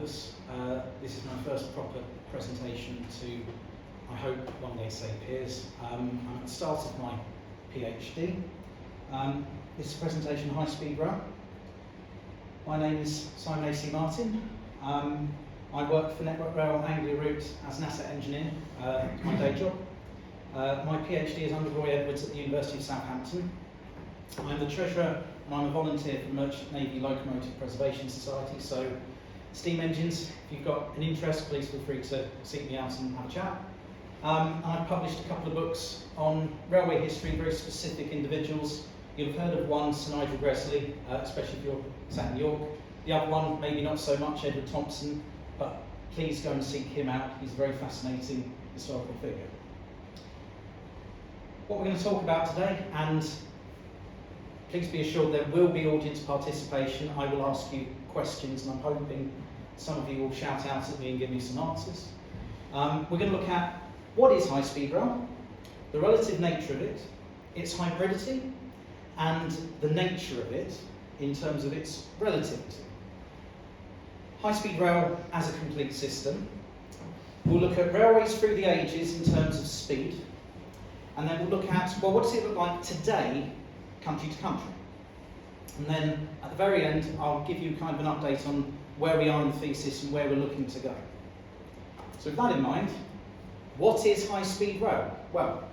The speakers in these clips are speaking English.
nervous. This is my first proper presentation to, I hope, one day say peers. I'm at the start of my PhD. This is a presentation on high-speed rail. My name is Simon A.C. Martin. I work for Network Rail Anglia Route as an asset engineer, my day job. My PhD is under Roy Edwards at the University of Southampton. I'm the treasurer and I'm a volunteer for the Merchant Navy Locomotive Preservation Society, so steam engines, if you've got an interest, please feel free to seek me out and have a chat. I've published a couple of books on railway history, very specific individuals. You'll have heard of one, Sir Nigel Gresley, especially if you're sat in York. The other one, maybe not so much, Edward Thompson, but please go and seek him out. He's a very fascinating historical figure. What we're going to talk about today, and please be assured there will be audience participation. I will ask you questions and I'm hoping some of you will shout out at me and give me some answers. We're going to look at what is high-speed rail, the relative nature of it, its hybridity, and the nature of it in terms of its relativity. High-speed rail as a complete system. We'll look at railways through the ages in terms of speed, and then we'll look at, well, what does it look like today, country to country? And then at the very end, I'll give you kind of an update on where we are in the thesis and where we're looking to go. So with that in mind, what is high-speed rail? Well,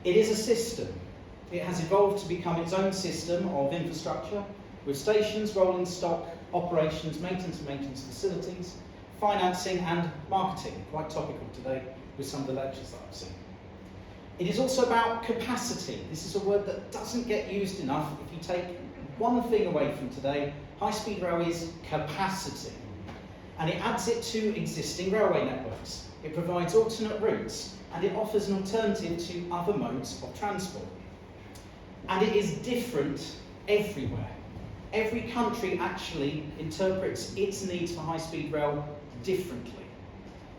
it is a system. It has evolved to become its own system of infrastructure with stations, rolling stock, operations, maintenance facilities, financing and marketing, quite topical today with some of the lectures that I've seen. It is also about capacity. This is a word that doesn't get used enough. If you take one thing away from today, high-speed rail is capacity. And it adds it to existing railway networks. It provides alternate routes and it offers an alternative to other modes of transport. And it is different everywhere. Every country actually interprets its needs for high-speed rail differently.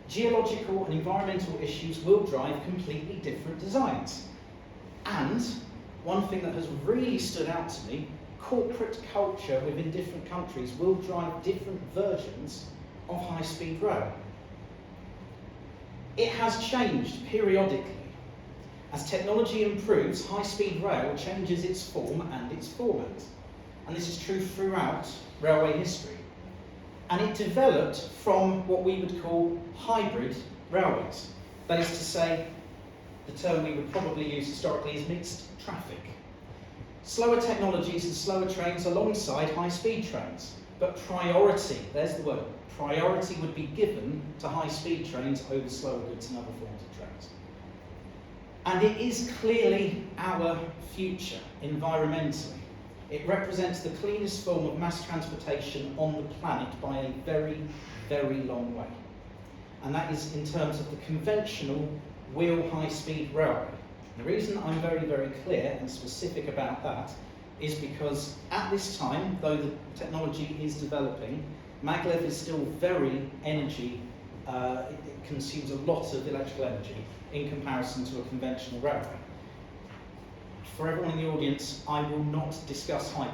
Geological and environmental issues will drive completely different designs. And one thing that has really stood out to me, corporate culture within different countries will drive different versions of high-speed rail. It has changed periodically. As technology improves, high-speed rail changes its form and its format. And this is true throughout railway history. And it developed from what we would call hybrid railways. That is to say, the term we would probably use historically is mixed traffic. Slower technologies and slower trains alongside high-speed trains. But priority, there's the word, priority would be given to high-speed trains over slower goods and other forms of trains. And it is clearly our future environmentally. It represents the cleanest form of mass transportation on the planet by a very, very long way. And that is in terms of the conventional wheel high-speed railway. The reason I'm very, very clear and specific about that is because at this time, though the technology is developing, maglev is still very energy, it consumes a lot of electrical energy in comparison to a conventional railway. For everyone in the audience, I will not discuss Hyperloop.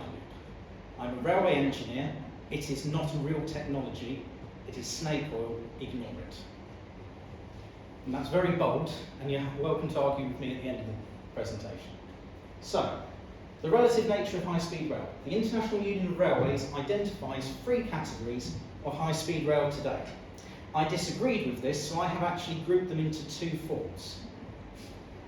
I'm a railway engineer. It is not a real technology. It is snake oil. Ignore it. And that's very bold, and you're welcome to argue with me at the end of the presentation. So, the relative nature of high-speed rail. The International Union of Railways identifies 3 categories of high-speed rail today. I disagreed with this, so I have actually grouped them into 2 forms.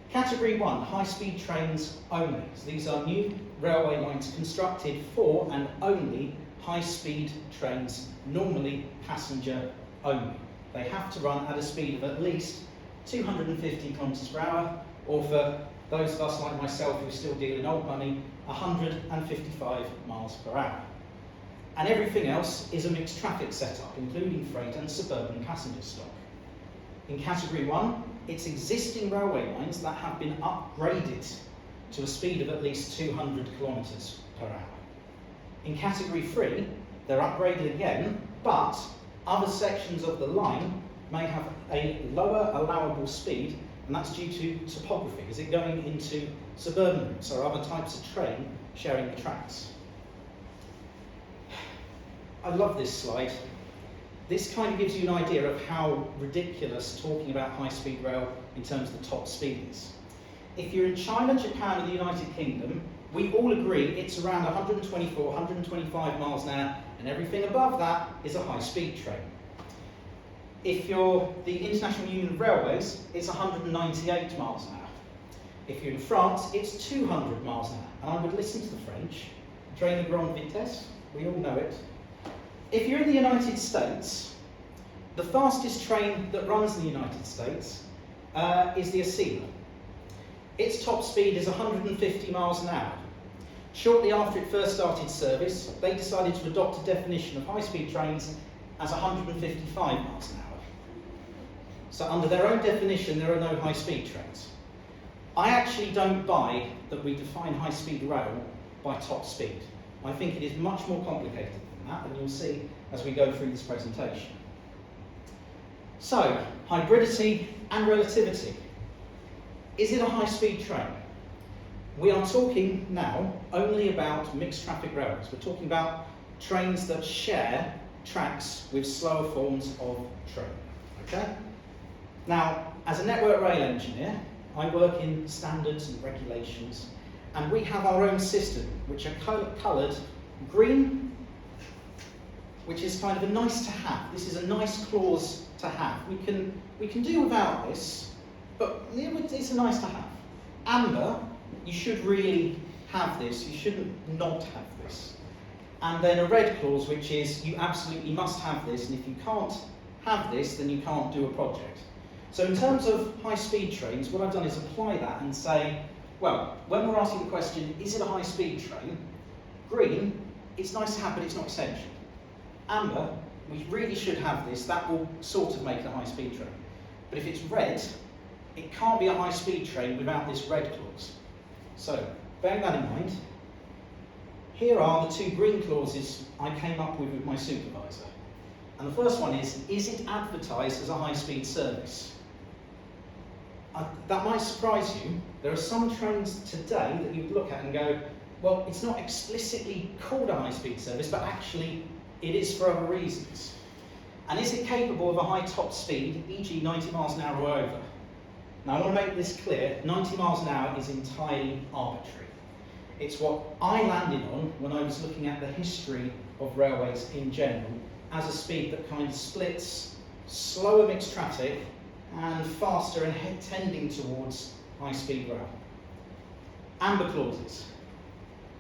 Category 1, high-speed trains only. So these are new railway lines constructed for and only high-speed trains, normally passenger only. They have to run at a speed of at least 250 kilometres per hour, or for those of us like myself who still deal in old money, 155 miles per hour. And everything else is a mixed traffic setup, including freight and suburban passenger stock. In Category 1, it's existing railway lines that have been upgraded to a speed of at least 200 kilometres per hour. In Category 3, they're upgraded again, but other sections of the line may have a lower allowable speed, and that's due to topography. Is it going into suburban routes or other types of train sharing the tracks? I love this slide. this kind of gives you an idea of how ridiculous talking about high-speed rail in terms of the top speed is. If you're in China, Japan, or the United Kingdom, we all agree it's around 124, 125 miles an hour, and everything above that is a high-speed train. If you're the International Union of Railways, it's 198 miles an hour. If you're in France, it's 200 miles an hour. And I would listen to the French, train de grande vitesse, we all know it. If you're in the United States, the fastest train that runs in the United States is the Acela. Its top speed is 150 miles an hour. Shortly after it first started service, they decided to adopt a definition of high-speed trains as 155 miles an hour. So under their own definition, there are no high-speed trains. I actually don't buy that we define high-speed rail by top speed. I think it is much more complicated than that, and you'll see as we go through this presentation. So, hybridity and relativity. Is it a high-speed train? We are talking now only about mixed traffic railways. We're talking about trains that share tracks with slower forms of train. Okay? Now, as a network rail engineer, I work in standards and regulations, and we have our own system, which are coloured green, which is kind of a nice to have. This is a nice clause to have. We can do without this, but it's a nice to have. Amber, you should really have this. You shouldn't not have this. And then a red clause, which is you absolutely must have this, and if you can't have this, then you can't do a project. So in terms of high-speed trains, what I've done is apply that and say, well, when we're asking the question, is it a high-speed train? Green, it's nice to have, but it's not essential. Amber, we really should have this. That will sort of make it a high-speed train. But if it's red, it can't be a high-speed train without this red clause. So, bearing that in mind, here are the two green clauses I came up with my supervisor. And the first one is it advertised as a high-speed service? That might surprise you. There are some trains today that you'd look at and go, well, it's not explicitly called a high-speed service, but actually it is for other reasons. And is it capable of a high top speed, e.g. 90 miles an hour or over? Now I want to make this clear, 90 miles an hour is entirely arbitrary. It's what I landed on when I was looking at the history of railways in general as a speed that kind of splits slower mixed traffic and faster and tending towards high-speed rail. Amber clauses,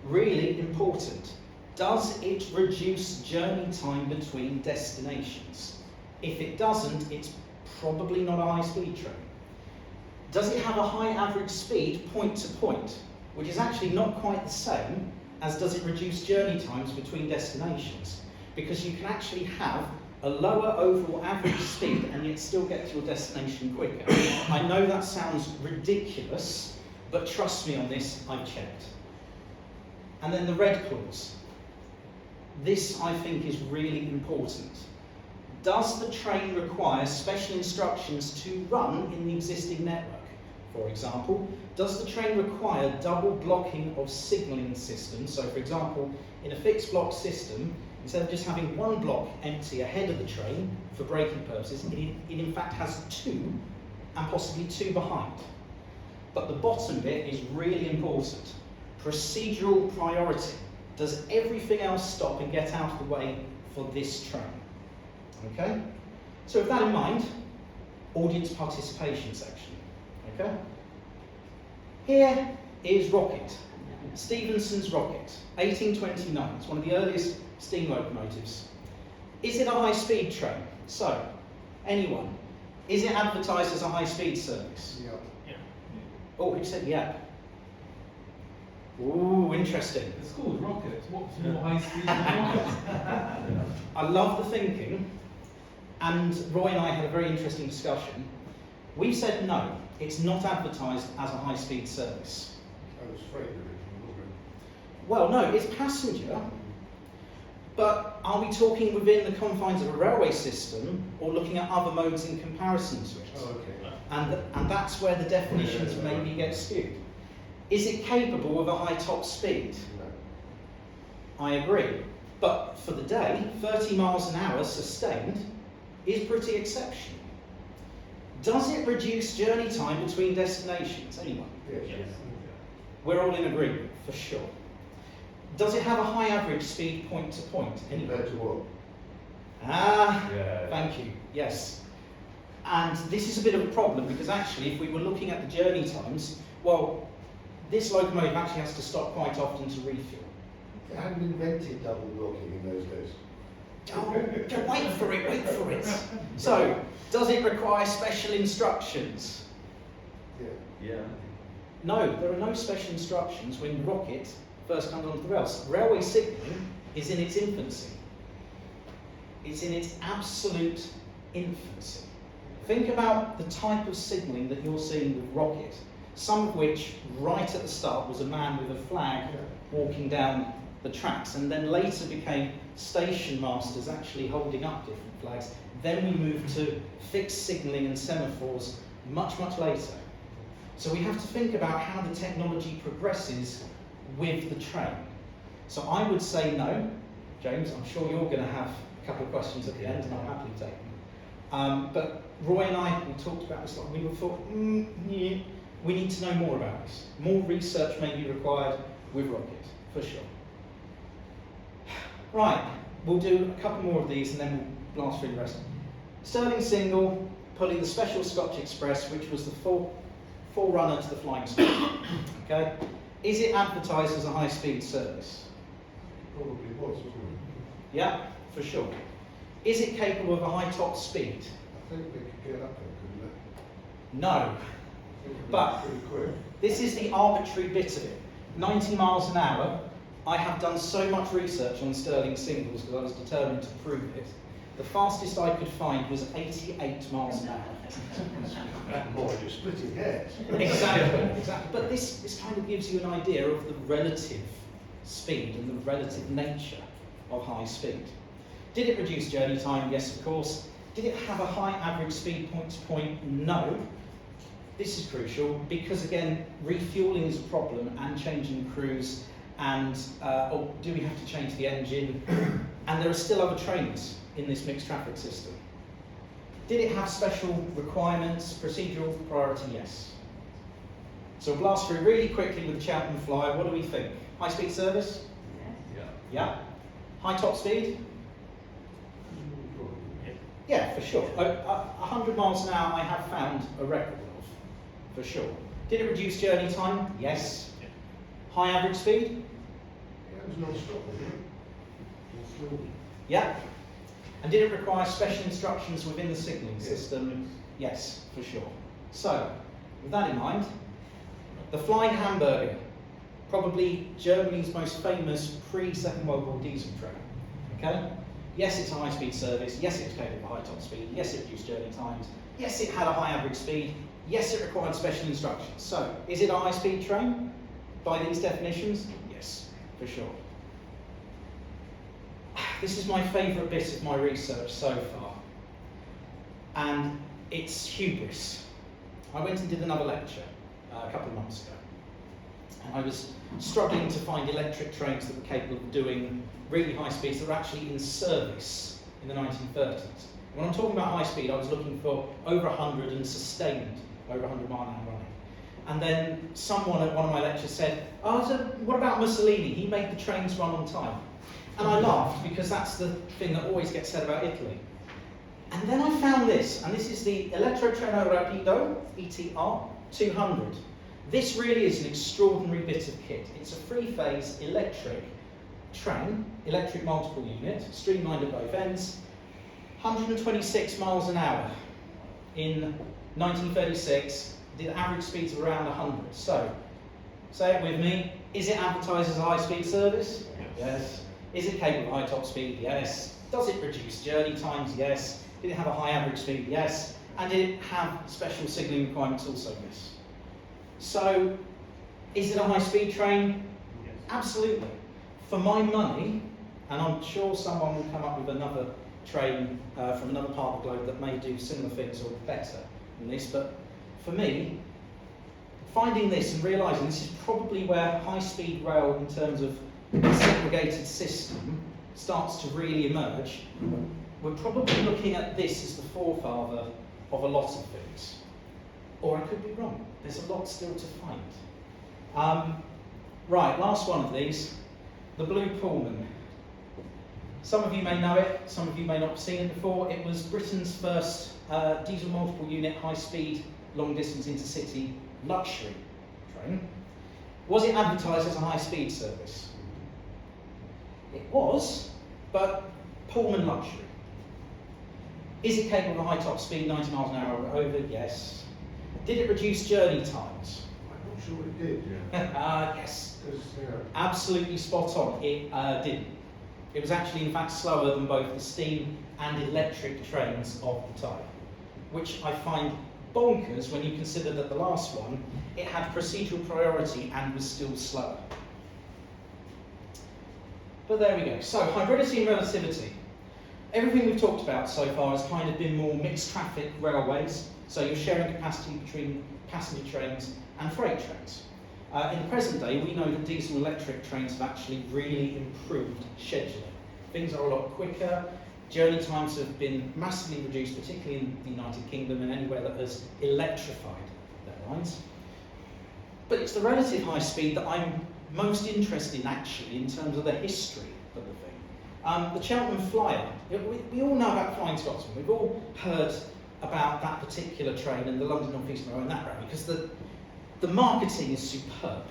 really important. Does it reduce journey time between destinations? If it doesn't, it's probably not a high-speed train. Does it have a high average speed point to point, which is actually not quite the same as does it reduce journey times between destinations? Because you can actually have a lower overall average speed and yet still get to your destination quicker. I know that sounds ridiculous, but trust me on this, I've checked. And then the red clause. This, I think, is really important. Does the train require special instructions to run in the existing network? For example, does the train require double blocking of signalling systems? So, for example, in a fixed block system, instead of just having one block empty ahead of the train for braking purposes, it in fact has two, and possibly two behind. But the bottom bit is really important. Procedural priority. Does everything else stop and get out of the way for this train? Okay? So with that in mind, audience participation section. Okay? Here is Rocket. Stephenson's Rocket, 1829. It's one of the earliest steam locomotives. Is it a high-speed train? So, anyone? Is it advertised as a high-speed service? Yeah. Oh, who said yeah? Ooh, interesting. It's called Rocket. What's more high speed than Rocket? I love the thinking, and Roy and I had a very interesting discussion. We said no, it's not advertised as a high-speed service. I was afraid of it, wasn't it? Well, no, it's passenger, but are we talking within the confines of a railway system or looking at other modes in comparison to it? Oh, okay. And that's where the definitions maybe get skewed. Is it capable of a high top speed? No. I agree. But for the day, 30 miles an hour sustained is pretty exceptional. Does it reduce journey time between destinations? Anyone? Yes. We're all in agreement, for sure. Does it have a high average speed point to point? Anyone? Compared to what? Thank you, yes. And this is a bit of a problem because actually if we were looking at the journey times, well, this locomotive actually has to stop quite often to refuel. They hadn't invented double blocking in those days. Oh, wait for it, wait for it. So, does it require special instructions? Yeah. No, there are no special instructions when the rocket first comes onto the rails. Railway signalling is in its infancy. It's in its absolute infancy. Think about the type of signalling that you're seeing with rocket, some of which right at the start was a man with a flag walking down the tracks, and then later became station masters actually holding up different flags. Then we moved to fixed signalling and semaphores much, much later. So we have to think about how the technology progresses with the train. So I would say no. James, I'm sure you're going to have a couple of questions at the end, and I'll happily take them. But Roy and I, we talked about this, we thought, yeah, we need to know more about this. More research may be required with rocket, for sure. Right, we'll do a couple more of these and then we'll blast through the rest. Stirling single, pulling the Special Scotch Express, which was the forerunner to the Flying Scotch. Okay, is it advertised as a high-speed service? Probably was, wasn't it? Yeah, for sure. Is it capable of a high top speed? I think they could get up there, couldn't No. they? I think it'd be But pretty quick. this is the arbitrary bit of it. 90 miles an hour. I have done so much research on Stirling singles because I was determined to prove it. The fastest I could find was 88 miles an hour. Boy, you're splitting hairs. Exactly. But this kind of gives you an idea of the relative speed and the relative nature of high speed. Did it reduce journey time? Yes, of course. Did it have a high average speed point to point? No. This is crucial because, again, refueling is a problem and changing crews, and or do we have to change the engine? And there are still other trains in this mixed traffic system. Did it have special requirements? Procedural priority? Yes. So we'll blast through really quickly with the Cheltenham Flyer. What do we think? High speed service? Yeah. High top speed? Yeah, for sure. 100 miles an hour I have found a record of, for sure. Did it reduce journey time? Yes. High average speed? Yeah, it was non-stop, wasn't it? Or Yeah. And did it require special instructions within the signalling system? Yes, for sure. So, with that in mind, the Flying Hamburger, probably Germany's most famous pre-Second World War diesel train. Okay? Yes, it's a high-speed service. Yes, it was capable of high top speed. Yes, it reduced journey times. Yes, it had a high average speed. Yes, it required special instructions. So, is it a high-speed train by these definitions? Yes, for sure. This is my favourite bit of my research so far, and it's hubris. I went and did another lecture a couple of months ago, and I was struggling to find electric trains that were capable of doing really high speeds that were actually in service in the 1930s. When I'm talking about high speed, I was looking for over 100 and sustained over 100 mile an hour running. And then someone at one of my lectures said, "Oh, so what about Mussolini? He made the trains run on time." And I laughed because that's the thing that always gets said about Italy. And then I found this, and this is the Elettrotreno Rapido, ETR 200. This really is an extraordinary bit of kit. It's a three-phase electric train, electric multiple unit, streamlined at both ends, 126 miles an hour in 1936, did average speeds of around 100. So, say it with me, is it advertised as a high-speed service? Yes. Is it capable of high top speed? Yes. Does it reduce journey times? Yes. Did it have a high average speed? Yes. And did it have special signalling requirements? Also yes. So, is it a high-speed train? Yes. Absolutely. For my money, and I'm sure someone will come up with another train from another part of the globe that may do similar things or better than this, but for me, finding this and realising this is probably where high-speed rail in terms of a segregated system starts to really emerge, we're probably looking at this as the forefather of a lot of things. Or I could be wrong. There's a lot still to find. Right, last one of these, the Blue Pullman. Some of you may know it, some of you may not have seen it before. It was Britain's first diesel multiple unit, high-speed, long-distance intercity luxury train. Was it advertised as a high-speed service? It was, but Pullman luxury. Is it capable of high top speed, 90 miles an hour or over? Yes. Did it reduce journey times? I'm not sure it did, Yes. yeah. Absolutely spot on. It didn't. It was actually, in fact, slower than both the steam and electric trains of the time, which I find bonkers when you consider that the last one, it had procedural priority and was still slower. But there we go. So, hybridity and relativity. Everything we've talked about so far has kind of been more mixed traffic railways, so you're sharing capacity between passenger trains and freight trains. In the present day, we know that diesel electric trains have actually really improved scheduling. Things are a lot quicker, journey times have been massively reduced, particularly in the United Kingdom and anywhere that has electrified their lines. But it's the relative high speed that I'm most interested in actually in terms of the history of the thing. The Cheltenham Flyer, we all know about Flying Scotsman, we've all heard about that particular train and the London North Eastern Railway and that railway, because the marketing is superb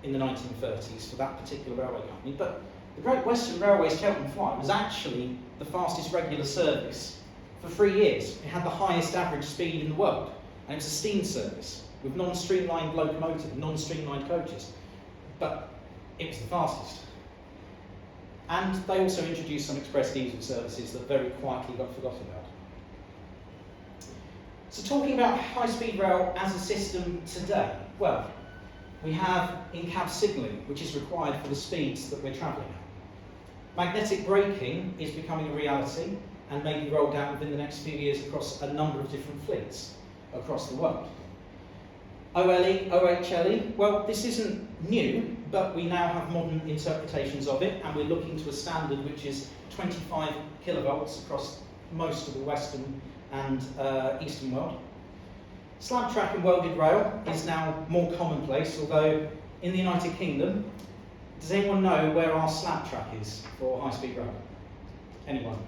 in the 1930s for that particular railway company, but the Great Western Railway's Cheltenham Flyer was actually the fastest regular service for 3 years. It had the highest average speed in the world, and it was a steam service with non-streamlined locomotive, non-streamlined coaches, but it was the fastest. And they also introduced some express diesel services that very quietly got forgotten about. So talking about high-speed rail as a system today, well, we have in-cab signalling, which is required for the speeds that we're travelling at. Magnetic braking is becoming a reality and may be rolled out within the next few years across a number of different fleets across the world. OLE, OHLE, well, this isn't new, but we now have modern interpretations of it, and we're looking to a standard which is 25 kilovolts across most of the Western and Eastern world. Slab track and welded rail is now more commonplace, although in the United Kingdom, does anyone know where our slab track is for high-speed rail? Anyone?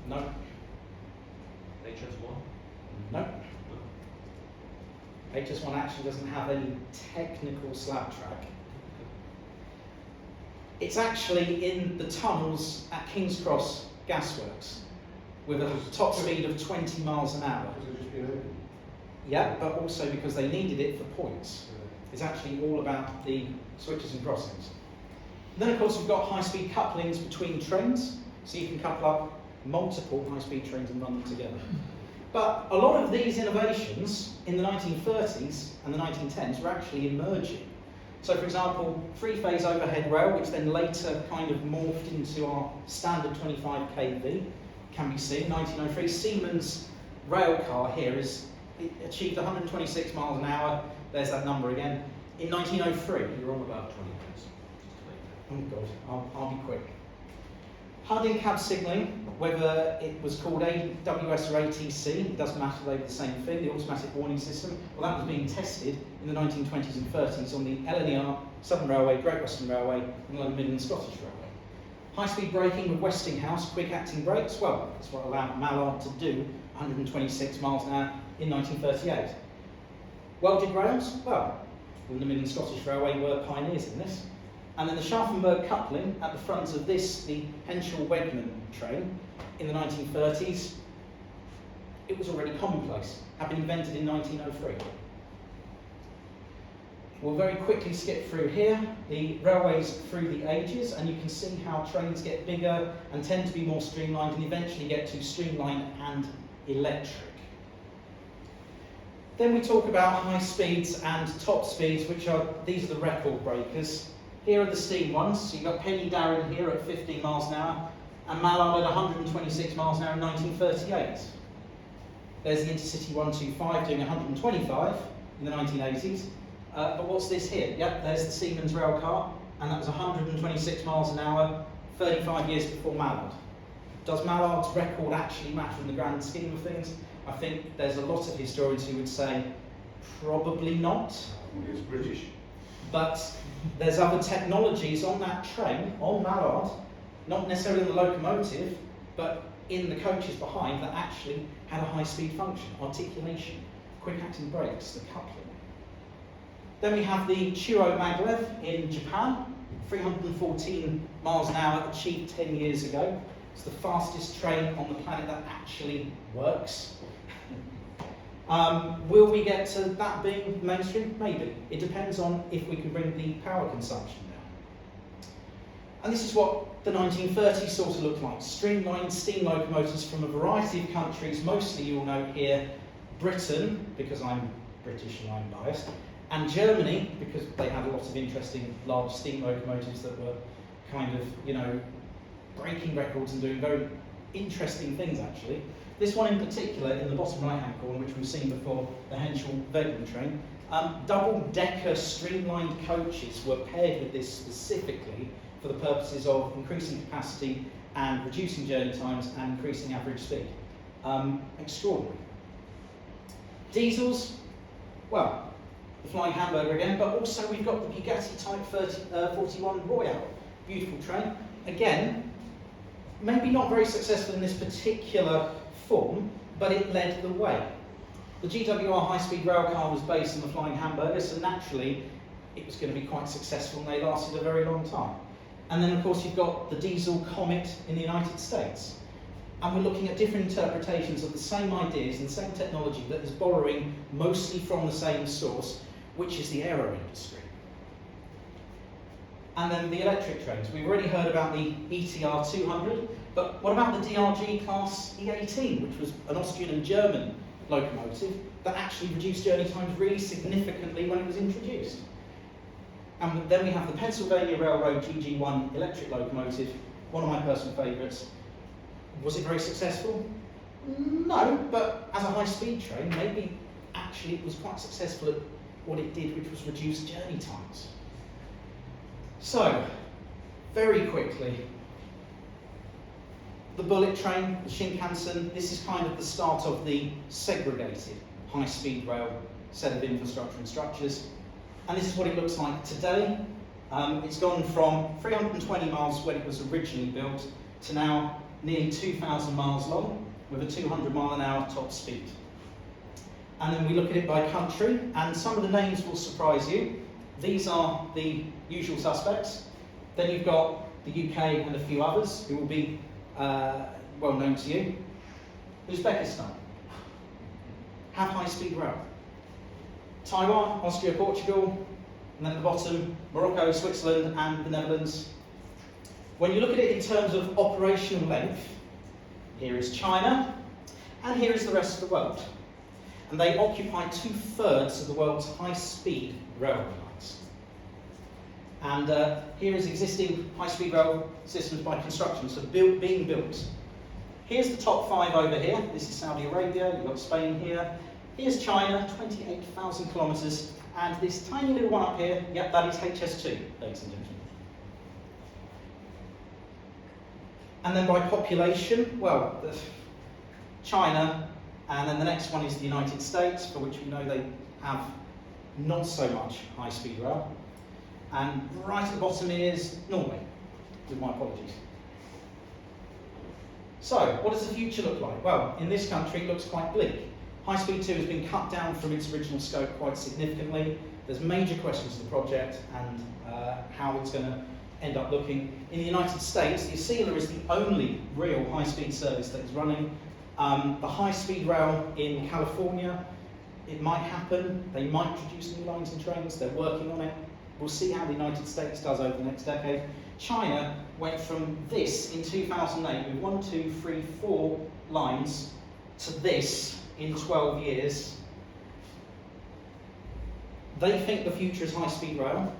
No? HS1? No? HS1 actually doesn't have any technical slab track. It's actually in the tunnels at King's Cross Gasworks with a top speed of 20 miles an hour. Because they've just been opened. Yeah, but also because they needed it for points. It's actually all about the switches and crossings. Then of course we've got high-speed couplings between trains, so you can couple up multiple high-speed trains and run them together. But a lot of these innovations in the 1930s and the 1910s were actually emerging. So for example, three-phase overhead rail, which then later kind of morphed into our standard 25 kV, can be seen. 1903, Siemens rail car here it achieved 126 miles an hour. There's that number again. In 1903. You're on about 20 minutes. Oh God, I'll be quick. HUD in-cab signalling, whether it was called AWS or ATC, it doesn't matter, they were the same thing, the automatic warning system. Well, that was being tested in the 1920s and 30s on the LNER, Southern Railway, Great Western Railway, and London Midland Scottish Railway. High-speed braking with Westinghouse quick-acting brakes, well, that's what allowed Mallard to do 126 miles an hour in 1938. Welded rails, well, London Midland Scottish Railway were pioneers in this. And then the Scharfenberg coupling at the front of this, the Henschel-Wegmann train, in the 1930s, it was already commonplace, had been invented in 1903. We'll very quickly skip through here, the railways through the ages, and you can see how trains get bigger and tend to be more streamlined and eventually get to streamlined and electric. Then we talk about high speeds and top speeds, these are the record breakers. Here are the steam ones, so you've got Penny Darren here at 15 miles an hour, and Mallard at 126 miles an hour in 1938. There's the Intercity 125 doing 125 in the 1980s. But what's this here? Yep, there's the Siemens rail car and that was 126 miles an hour, 35 years before Mallard. Does Mallard's record actually matter in the grand scheme of things? I think there's a lot of historians who would say probably not. It's British. But there's other technologies on that train, on Mallard, not necessarily in the locomotive, but in the coaches behind that actually had a high-speed function, articulation, quick-acting brakes, the coupling. Then we have the Chuo Maglev in Japan, 314 miles an hour, achieved 10 years ago. It's the fastest train on the planet that actually works. Will we get to that being mainstream? Maybe. It depends on if we can bring the power consumption down. And this is what the 1930s sort of looked like. Streamlined steam locomotives from a variety of countries, mostly you'll note here, Britain, because I'm British and I'm biased, and Germany, because they had a lot of interesting large steam locomotives that were kind of, you know, breaking records and doing very interesting things actually. This one in particular, in the bottom right-hand corner, which we've seen before, the Henschel-Wegmann train, double-decker streamlined coaches were paired with this specifically for the purposes of increasing capacity and reducing journey times and increasing average speed. Extraordinary. Diesels, well, the Flying Hamburger again, but also we've got the Bugatti Type 41 Royale. Beautiful train. Again, maybe not very successful in this particular form, but it led the way. The GWR high-speed rail car was based on the Flying Hamburger, so naturally it was going to be quite successful and they lasted a very long time. And then of course you've got the diesel Comet in the United States. And we're looking at different interpretations of the same ideas and the same technology that is borrowing mostly from the same source, which is the aero industry. And then the electric trains. We've already heard about the ETR 200, but what about the DRG class E18, which was an Austrian and German locomotive that actually reduced journey times really significantly when it was introduced? And then we have the Pennsylvania Railroad GG1 electric locomotive, one of my personal favourites. Was it very successful? No, but as a high-speed train, maybe actually it was quite successful at what it did, which was reduce journey times. So, very quickly, the bullet train, the Shinkansen, this is kind of the start of the segregated high-speed rail set of infrastructure and structures. And this is what it looks like today. It's gone from 320 miles when it was originally built to now nearly 2,000 miles long with a 200 mile an hour top speed. And then we look at it by country, and some of the names will surprise you. These are the usual suspects. Then you've got the UK and a few others who will be well known to you. Uzbekistan have high-speed rail. Taiwan, Austria, Portugal, and then at the bottom, Morocco, Switzerland, and the Netherlands. When you look at it in terms of operational length, here is China, and here is the rest of the world. And they occupy 2/3 of the world's high-speed railway lines. And here is existing high-speed rail systems by construction, so being built. Here's the top 5 over here. This is Saudi Arabia, you've got Spain here. Here's China, 28,000 kilometres, and this tiny little one up here, yep, that is HS2, ladies and gentlemen. And then by population, well, China, and then the next one is the United States, for which we know they have not so much high-speed rail. And right at the bottom is Norway, with my apologies. So, what does the future look like? Well, in this country it looks quite bleak. High Speed 2 has been cut down from its original scope quite significantly. There's major questions to the project and how it's going to end up looking. In the United States, the Acela is the only real high-speed service that is running. The high-speed rail in California, it might happen. They might produce new lines and trains. They're working on it. We'll see how the United States does over the next decade. China went from this in 2008 with 1, 2, 3, 4 lines to this in 12 years. They think the future is high-speed rail.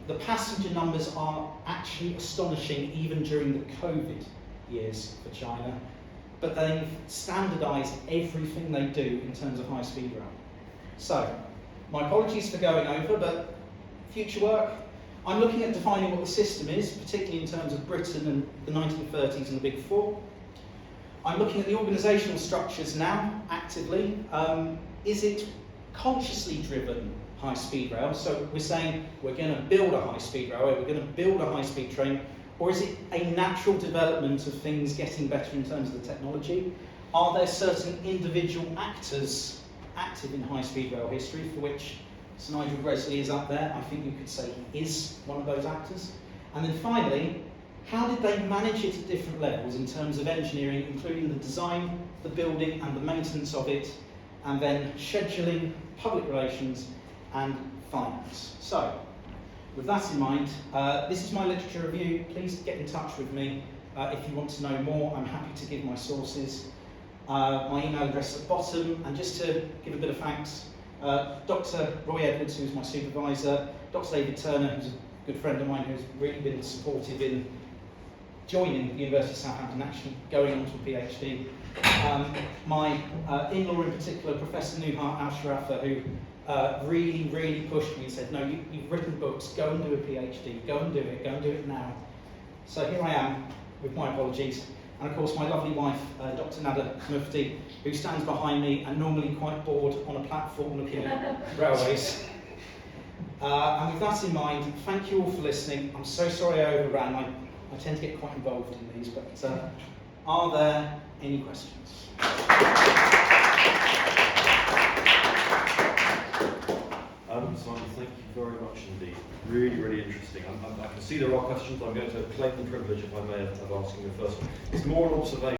The passenger numbers are actually astonishing even during the COVID years for China, but they've standardised everything they do in terms of high-speed rail. So, my apologies for going over, but future work, I'm looking at defining what the system is, particularly in terms of Britain and the 1930s and the Big Four. I'm looking at the organisational structures now, actively. Is it consciously driven high-speed rail? So we're saying we're going to build a high-speed railway, we're going to build a high-speed train, or is it a natural development of things getting better in terms of the technology? Are there certain individual actors active in high-speed rail history, for which Sir Nigel Gresley is up there? I think you could say he is one of those actors. And then finally, how did they manage it at different levels in terms of engineering, including the design, the building and the maintenance of it, and then scheduling, public relations and finance? So, with that in mind, this is my literature review. Please get in touch with me if you want to know more. I'm happy to give my sources. My email address at the bottom, and just to give a bit of thanks, Dr. Roy Edwards, who's my supervisor, Dr. David Turner, who's a good friend of mine, who's really been supportive in joining the University of Southampton, actually going on to a PhD. My in-law in particular, Professor Nuhat Al-Sharafa, who really pushed me and said, no, you've written books, go and do a PhD, go and do it now. So here I am, with my apologies. And of course my lovely wife, Dr. Nada Mufti, who stands behind me and normally quite bored on a platform looking at railways. And with that in mind, thank you all for listening. I'm so sorry I overran. I tend to get quite involved in these, but are there any questions? Simon, thank you very much indeed. Really interesting. I can see there are questions. I'm going to claim the privilege, if I may, of asking the first one. It's more an observation.